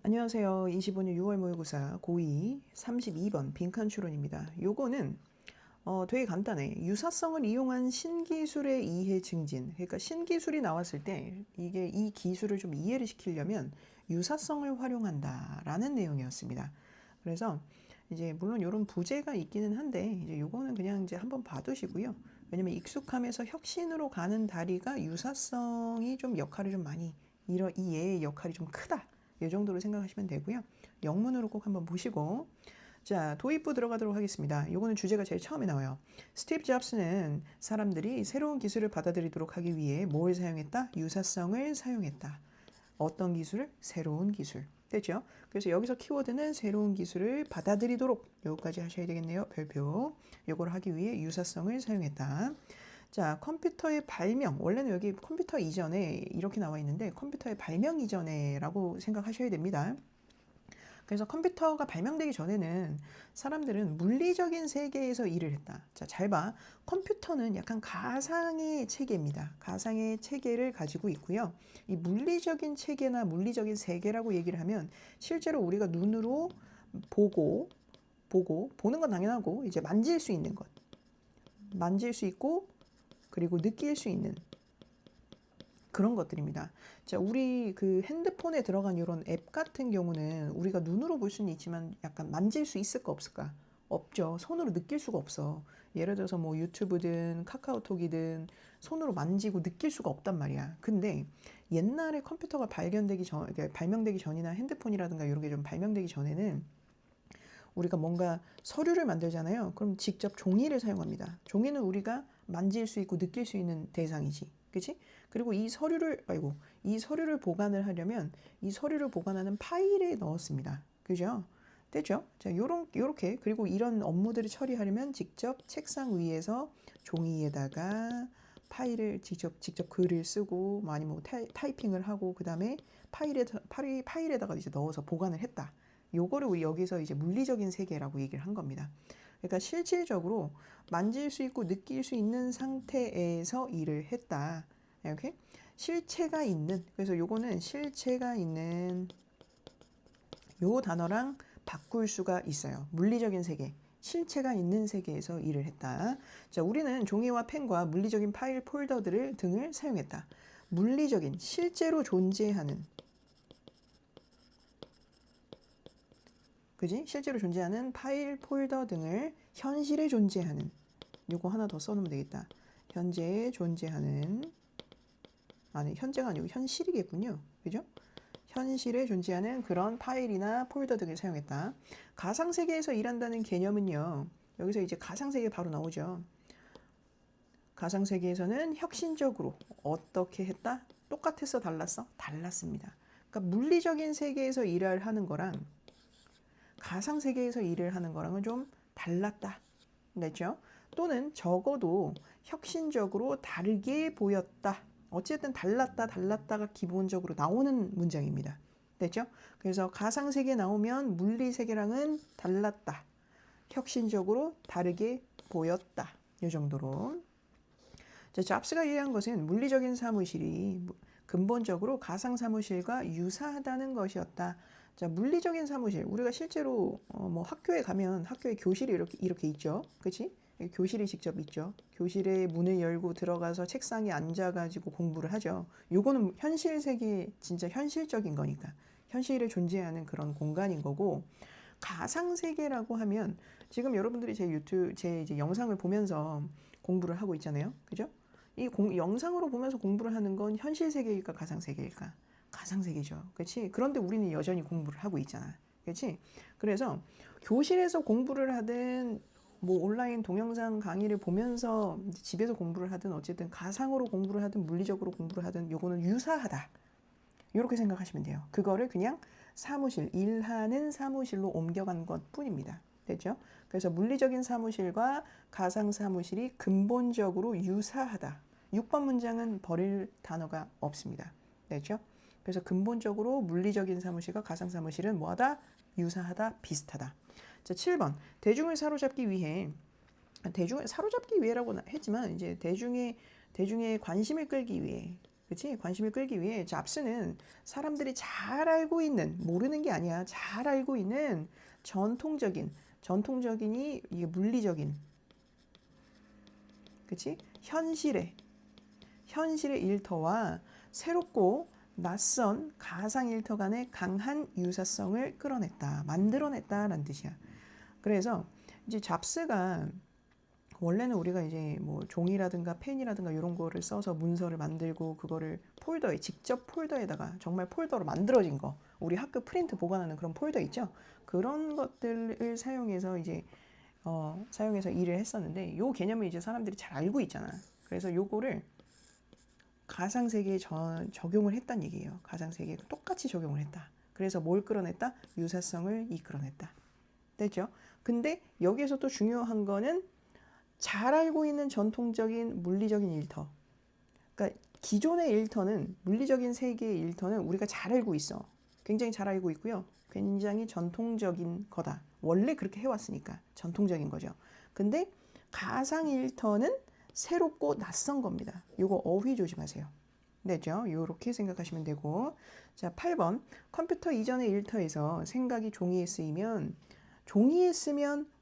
안녕하세요. 25년 6월 모의고사 고2 32번 빈칸 추론입니다. 요거는 되게 간단해. 유사성을 이용한 신기술의 이해 증진. 그러니까 신기술이 나왔을 때 이게 이 기술을 좀 이해를 시키려면 유사성을 활용한다라는 내용이었습니다. 그래서 이제 물론 이런 부제가 있기는 한데 이제 요거는 그냥 이제 한번 봐두시고요. 왜냐면 익숙함에서 혁신으로 가는 다리가 유사성이 좀 역할을 좀 많이 이 예의 역할이 좀 크다. 이 정도로 생각하시면 되고요. 영문으로 꼭 한번 보시고 자, 도입부 들어가도록 하겠습니다. 요거는 주제가 제일 처음에 나와요. 스티브 잡스는 사람들이 새로운 기술을 받아들이도록 하기 위해 뭘 사용했다? 유사성을 사용했다. 어떤 기술을? 새로운 기술. 됐죠? 그래서 여기서 키워드는 새로운 기술을 받아들이도록 여기까지 하셔야 되겠네요. 별표. 요걸 하기 위해 유사성을 사용했다. 자, 컴퓨터의 발명. 원래는 여기 컴퓨터 이전에 이렇게 나와 있는데 컴퓨터의 발명 이전에라고 생각하셔야 됩니다. 그래서 컴퓨터가 발명되기 전에는 사람들은 물리적인 세계에서 일을 했다. 자, 잘 봐. 컴퓨터는 약간 가상의 체계입니다. 가상의 체계를 가지고 있고요. 이 물리적인 체계나 물리적인 세계라고 얘기를 하면 실제로 우리가 눈으로 보는 건 당연하고 이제 만질 수 있는 것. 만질 수 있고 그리고 느낄 수 있는 그런 것들입니다. 자, 우리 그 핸드폰에 들어간 이런 앱 같은 경우는 우리가 눈으로 볼 수는 있지만 약간 만질 수 있을까 없을까? 없죠. 손으로 느낄 수가 없어. 예를 들어서 뭐 유튜브든 카카오톡이든 손으로 만지고 느낄 수가 없단 말이야. 근데 옛날에 컴퓨터가 발명되기 전이나 핸드폰이라든가 이런 게 좀 발명되기 전에는 우리가 뭔가 서류를 만들잖아요. 그럼 직접 종이를 사용합니다. 종이는 우리가 만질 수 있고 느낄 수 있는 대상이지. 그치? 그리고 이 서류를 보관을 하려면 이 서류를 보관하는 파일에 넣었습니다. 그죠? 됐죠? 자, 요렇게. 그리고 이런 업무들을 처리하려면 직접 책상 위에서 종이에다가 파일을 직접 글을 쓰고 많이 뭐 타이핑을 하고 그 다음에 파일에다가 이제 넣어서 보관을 했다. 요거를 우리 여기서 이제 물리적인 세계라고 얘기를 한 겁니다. 그러니까 실질적으로 만질 수 있고 느낄 수 있는 상태에서 일을 했다. 이렇게 실체가 있는, 그래서 요거는 실체가 있는 요 단어랑 바꿀 수가 있어요. 물리적인 세계, 실체가 있는 세계에서 일을 했다. 자, 우리는 종이와 펜과 물리적인 파일 폴더들을 등을 사용했다. 물리적인, 실제로 존재하는, 그지? 실제로 존재하는 파일, 폴더 등을 현실에 존재하는, 요거 하나 더 써놓으면 되겠다. 현재에 존재하는, 아니, 현재가 아니고 현실이겠군요. 그죠? 현실에 존재하는 그런 파일이나 폴더 등을 사용했다. 가상세계에서 일한다는 개념은요. 여기서 이제 가상세계 바로 나오죠. 가상세계에서는 혁신적으로 어떻게 했다? 똑같았어? 달랐어? 달랐습니다. 그러니까 물리적인 세계에서 일을 하는 거랑 가상세계에서 일을 하는 거랑은 좀 달랐다. 됐죠? 또는 적어도 혁신적으로 다르게 보였다. 어쨌든 달랐다가 기본적으로 나오는 문장입니다. 됐죠? 그래서 가상세계 나오면 물리세계랑은 달랐다. 혁신적으로 다르게 보였다. 이 정도로. 자, 잡스가 이해한 것은 물리적인 사무실이 근본적으로 가상 사무실과 유사하다는 것이었다. 자, 물리적인 사무실. 우리가 실제로 뭐 학교에 가면 학교에 교실이 이렇게 있죠. 그렇지? 교실이 직접 있죠. 교실에 문을 열고 들어가서 책상에 앉아가지고 공부를 하죠. 요거는 현실 세계, 진짜 현실적인 거니까. 현실에 존재하는 그런 공간인 거고, 가상 세계라고 하면 지금 여러분들이 제 이제 영상을 보면서 공부를 하고 있잖아요. 그죠? 영상으로 보면서 공부를 하는 건 현실 세계일까 가상 세계일까? 가상 세계죠. 그렇지? 그런데 우리는 여전히 공부를 하고 있잖아. 그렇지? 그래서 교실에서 공부를 하든 뭐 온라인 동영상 강의를 보면서 집에서 공부를 하든 어쨌든 가상으로 공부를 하든 물리적으로 공부를 하든 요거는 유사하다. 이렇게 생각하시면 돼요. 그거를 그냥 일하는 사무실로 옮겨간 것 뿐입니다. 됐죠? 그래서 물리적인 사무실과 가상 사무실이 근본적으로 유사하다. 6번 문장은 버릴 단어가 없습니다. 됐죠? 그래서 근본적으로 물리적인 사무실과 가상 사무실은 뭐하다? 유사하다, 비슷하다. 자, 7번. 대중을 사로잡기 위해라고 했지만 이제 대중의 관심을 끌기 위해 그치? 관심을 끌기 위해 잡스는 사람들이 잘 알고 있는, 모르는 게 아니야. 잘 알고 있는 전통적인이 이게 물리적인, 그치? 현실의 일터와 새롭고 낯선 가상 일터 간의 강한 유사성을 끌어냈다, 만들어냈다라는 뜻이야. 그래서 이제 잡스가 원래는 우리가 이제 뭐 종이라든가 펜이라든가 이런 거를 써서 문서를 만들고 그거를 직접 폴더에다가 정말 폴더로 만들어진 거, 우리 학교 프린트 보관하는 그런 폴더 있죠? 그런 것들을 사용해서 사용해서 일을 했었는데, 요 개념을 이제 사람들이 잘 알고 있잖아. 그래서 요거를 가상세계에 적용을 했단 얘기예요. 가상세계에 똑같이 적용을 했다. 그래서 뭘 끌어냈다? 유사성을 이끌어냈다. 됐죠? 근데 여기에서 또 중요한 거는 잘 알고 있는 전통적인 물리적인 일터. 그러니까 기존의 일터는, 물리적인 세계의 일터는 우리가 잘 알고 있어. 굉장히 잘 알고 있고요. 굉장히 전통적인 거다. 원래 그렇게 해왔으니까 전통적인 거죠. 근데 가상 일터는 새롭고 낯선 겁니다. 요거 어휘 조심하세요. 됐죠? 요렇게 생각하시면 되고. 자, 8번. 컴퓨터 이전의 일터에서 생각이 종이에 쓰면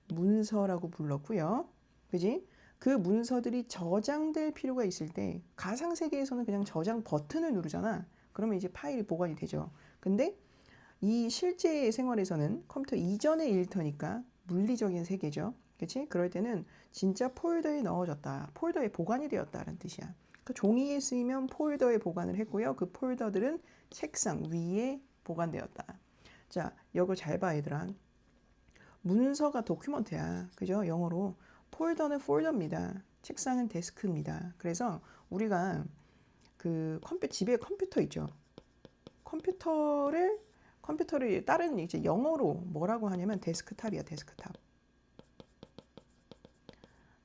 문서라고 불렀고요. 그지? 그 문서들이 저장될 필요가 있을 때 가상세계에서는 그냥 저장 버튼을 누르잖아. 그러면 이제 파일이 보관이 되죠. 근데 이 실제 생활에서는 컴퓨터 이전의 일터니까 물리적인 세계죠. 그치? 그럴 때는 진짜 폴더에 넣어졌다. 폴더에 보관이 되었다는 뜻이야. 그 종이에 쓰이면 폴더에 보관을 했고요. 그 폴더들은 책상 위에 보관되었다. 자, 이거 잘 봐, 얘들아. 문서가 도큐먼트야. 그죠? 영어로. 폴더는 폴더입니다. 책상은 데스크입니다. 그래서 우리가 집에 컴퓨터 있죠. 컴퓨터를 다른 이제 영어로 뭐라고 하냐면 데스크탑이야, 데스크탑.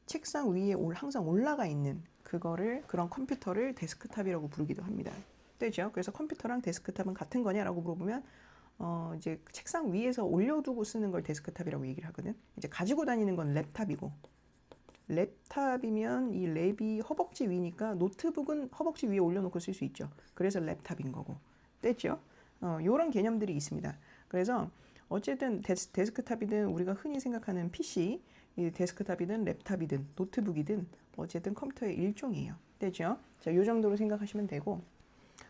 책상 위에 항상 올라가 있는 그런 컴퓨터를 데스크탑이라고 부르기도 합니다. 되죠? 그래서 컴퓨터랑 데스크탑은 같은 거냐라고 물어보면 이제 책상 위에서 올려두고 쓰는 걸 데스크탑이라고 얘기를 하거든. 이제 가지고 다니는 건 랩탑이고, 랩탑이면 이 랩이 허벅지 위니까 노트북은 허벅지 위에 올려놓고 쓸 수 있죠. 그래서 랩탑인 거고. 됐죠? 요런 개념들이 있습니다. 그래서 어쨌든 데스크탑이든 우리가 흔히 생각하는 PC, 이 데스크탑이든 랩탑이든 노트북이든 어쨌든 컴퓨터의 일종이에요. 됐죠? 자, 요 정도로 생각하시면 되고.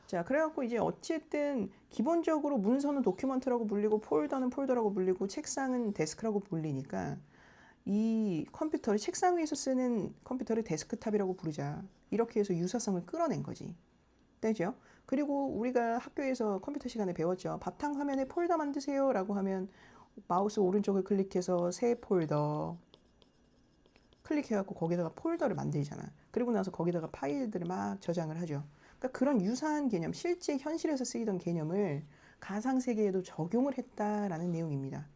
자, 그래갖고 이제 어쨌든 기본적으로 문서는 도큐먼트라고 불리고 폴더는 폴더라고 불리고 책상은 데스크라고 불리니까 이 컴퓨터를 책상 위에서 쓰는 컴퓨터를 데스크탑이라고 부르자. 이렇게 해서 유사성을 끌어낸 거지. 되죠? 그리고 우리가 학교에서 컴퓨터 시간에 배웠죠. 바탕화면에 폴더 만드세요 라고 하면 마우스 오른쪽을 클릭해서 새 폴더 클릭해갖고 거기다가 폴더를 만들잖아. 그리고 나서 거기다가 파일들을 막 저장을 하죠. 그러니까 그런 유사한 개념, 실제 현실에서 쓰이던 개념을 가상세계에도 적용을 했다라는 내용입니다.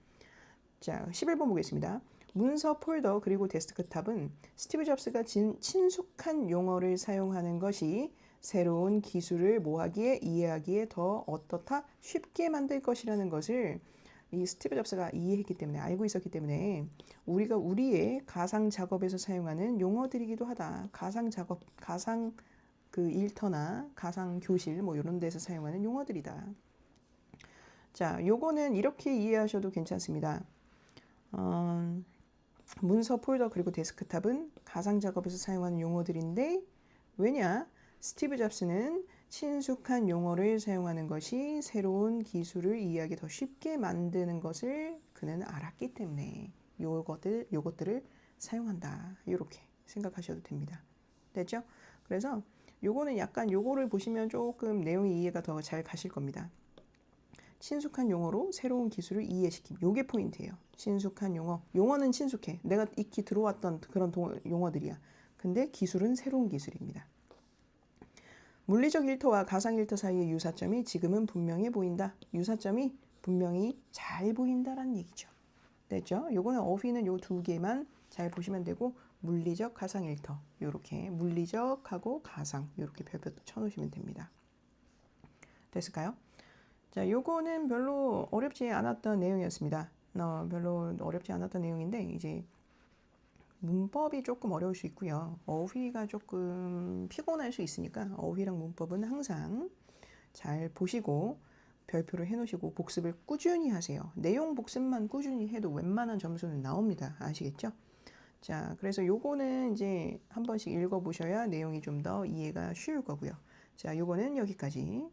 자, 11번 보겠습니다. 문서 폴더 그리고 데스크탑은 스티브 잡스가 친숙한 용어를 사용하는 것이 새로운 기술을 모하기에 이해하기에 더 어떻다 쉽게 만들 것이라는 것을 이 스티브 잡스가 이해했기 때문에, 알고 있었기 때문에 우리가 우리의 가상 작업에서 사용하는 용어들이기도 하다. 가상 작업, 가상 일터나 가상 교실 뭐 이런 데서 사용하는 용어들이다. 자, 요거는 이렇게 이해하셔도 괜찮습니다. 문서 폴더 그리고 데스크탑은 가상 작업에서 사용하는 용어들인데, 왜냐? 스티브 잡스는 친숙한 용어를 사용하는 것이 새로운 기술을 이해하기 더 쉽게 만드는 것을 그는 알았기 때문에 요것들을 사용한다. 이렇게 생각하셔도 됩니다. 됐죠? 그래서 요거는 약간 요거를 보시면 조금 내용이 이해가 더 잘 가실 겁니다. 친숙한 용어로 새로운 기술을 이해시킴. 요게 포인트예요. 친숙한 용어. 용어는 친숙해. 내가 익히 들어왔던 그런 용어들이야. 근데 기술은 새로운 기술입니다. 물리적 일터와 가상 일터 사이의 유사점이 지금은 분명해 보인다. 유사점이 분명히 잘 보인다라는 얘기죠. 됐죠? 요거는 어휘는 요 두 개만 잘 보시면 되고, 물리적, 가상 일터. 요렇게 물리적하고 가상 요렇게 별표 쳐놓으시면 됩니다. 됐을까요? 자, 요거는 별로 어렵지 않았던 내용이었습니다. 별로 어렵지 않았던 내용인데, 이제 문법이 조금 어려울 수 있고요. 어휘가 조금 피곤할 수 있으니까 어휘랑 문법은 항상 잘 보시고 별표를 해놓으시고 복습을 꾸준히 하세요. 내용 복습만 꾸준히 해도 웬만한 점수는 나옵니다. 아시겠죠? 자, 그래서 요거는 이제 한 번씩 읽어보셔야 내용이 좀 더 이해가 쉬울 거고요. 자, 요거는 여기까지.